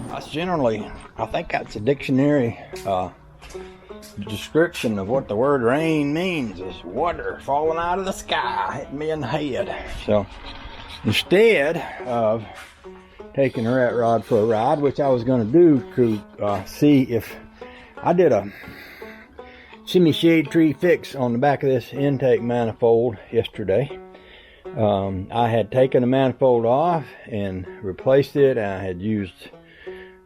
That's generally, I think that's a dictionary description of what the word rain means, is water falling out of the sky, hitting me in the head. So instead of taking the rat rod for a ride, which I was going to do to see if I did a semi shade tree fix on the back of this intake manifold yesterday. I had taken the manifold off and replaced it, and I had used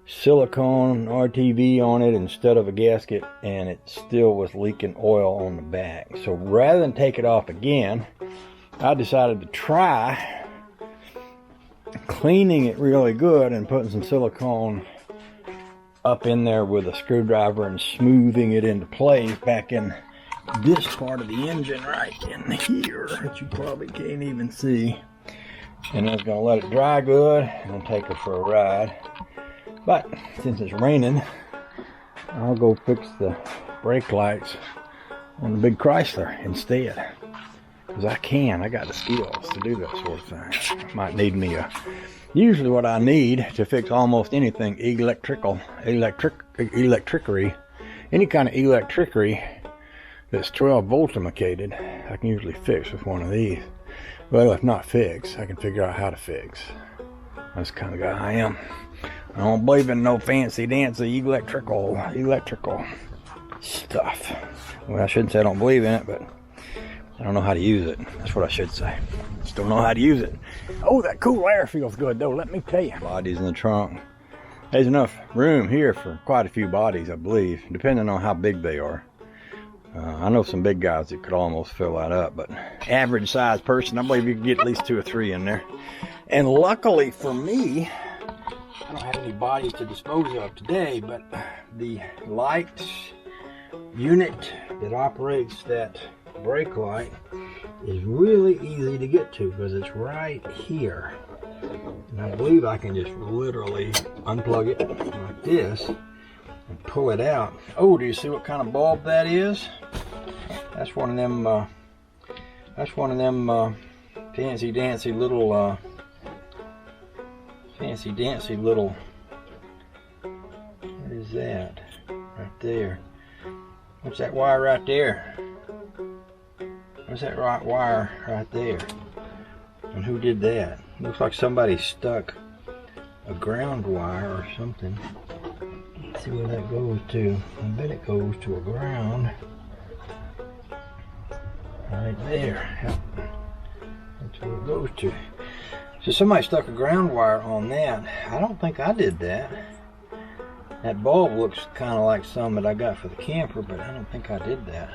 silicone RTV on it instead of a gasket, and it still was leaking oil on the back. So rather than take it off again, I decided to try cleaning it really good and putting some silicone up in there with a screwdriver and smoothing it into place back in this part of the engine right in here that you probably can't even see. And I was going to let it dry good and then take her for a ride. But since it's raining, I'll go fix the brake lights on the big Chrysler instead. Because I got the skills to do that sort of thing. I might need me usually what I need to fix almost anything electricery, any kind of electricery that's 12 voltimated, I can usually fix with one of these. Well, if not fix, I can figure out how to fix. That's the kind of guy I am. I don't believe in no fancy dancy electrical stuff. Well, I shouldn't say I don't believe in it, but I don't know how to use it. That's what I should say. Just don't know how to use it. Oh, that cool air feels good though, let me tell you. Bodies in the trunk. There's enough room here for quite a few bodies, I believe, depending on how big they are. I know some big guys that could almost fill that up, but average sized person, I believe you can get at least 2 or 3 in there. And luckily for me, I don't have any bodies to dispose of today, but the light unit that operates that brake light is really easy to get to because it's right here. And I believe I can just literally unplug it like this and pull it out. Oh, do you see what kind of bulb that is? That's one of them fancy dancy little what is that right there? What's that wire right there? What's that right wire right there? And who did that? Looks like somebody stuck a ground wire or something. Let's see where that goes to. I bet it goes to a ground. Right there. Yep. That's where it goes to. So somebody stuck a ground wire on that. I don't think I did that. That bulb looks kind of like some that I got for the camper, but I don't think I did that.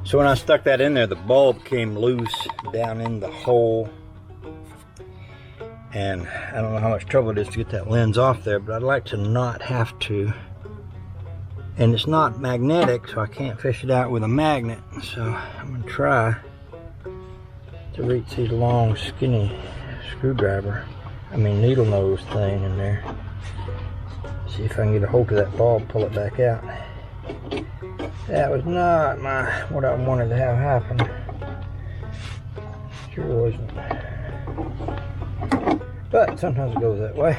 So when I stuck that in there, the bulb came loose down in the hole. And I don't know how much trouble it is to get that lens off there, but I'd like to not have to. And it's not magnetic, so I can't fish it out with a magnet. So I'm gonna try to reach this long, skinny needle nose thing in there. See if I can get a hold of that bulb, pull it back out. That was not what I wanted to have happen. Sure wasn't. But sometimes it goes that way.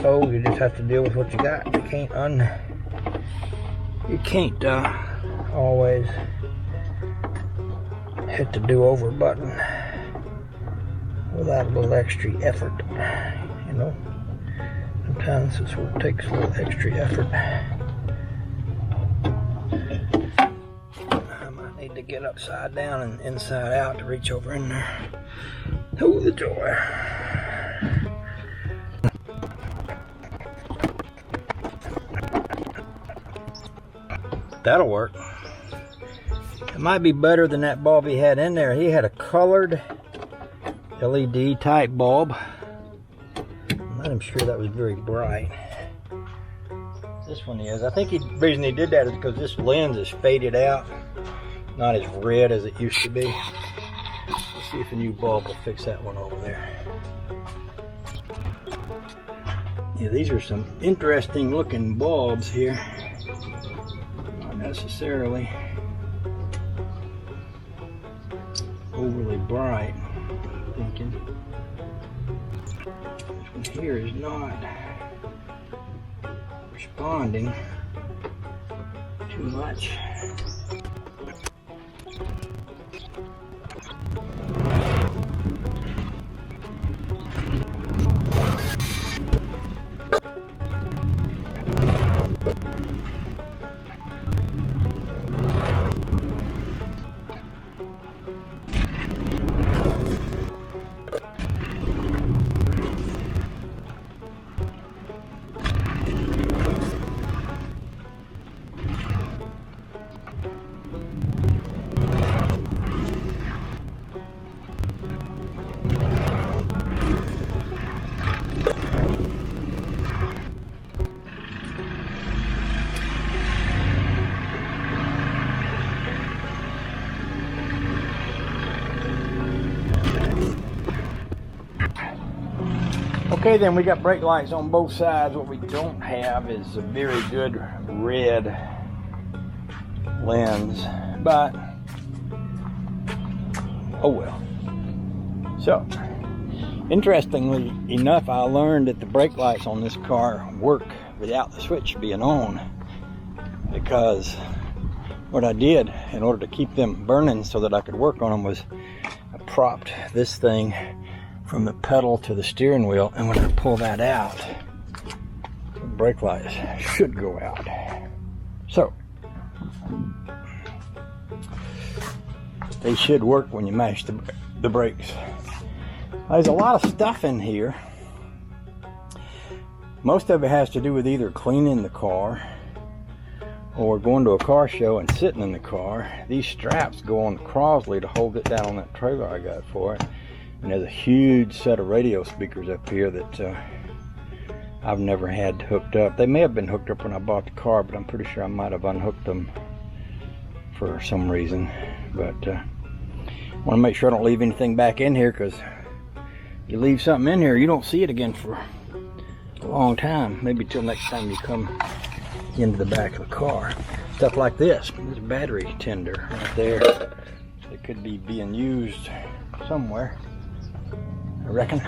So you just have to deal with what you got. You can't always hit the do-over button without a little extra effort. You know, sometimes it sort of takes a little extra effort. I might need to get upside down and inside out to reach over in there. Oh, the joy. That'll work. It might be better than that bulb he had in there. He had a colored LED type bulb. I'm not even sure that was very bright. This one is. I think the reason he did that is because this lens is faded out. Not as red as it used to be. Let's see See if a new bulb will fix that one over there. Yeah, these are some interesting looking bulbs here. Not necessarily overly bright, I'm thinking. This one here is not responding too much. Okay, then we got brake lights on both sides. What we don't have is a very good red lens, but oh well. So, interestingly enough, I learned that the brake lights on this car work without the switch being on, because what I did in order to keep them burning so that I could work on them was I propped this thing from the pedal to the steering wheel, and when I pull that out, the brake lights should go out. So they should work when you mash the brakes. There's a lot of stuff in here. Most of it has to do with either cleaning the car or going to a car show and sitting in the car. These straps go on the Chrysler to hold it down on that trailer I got for it. And there's a huge set of radio speakers up here that I've never had hooked up. They may have been hooked up when I bought the car, but I'm pretty sure I might have unhooked them for some reason. But I want to make sure I don't leave anything back in here, because you leave something in here, you don't see it again for a long time. Maybe till next time you come into the back of the car. Stuff like this. There's a battery tender right there. It could be being used somewhere. I reckon.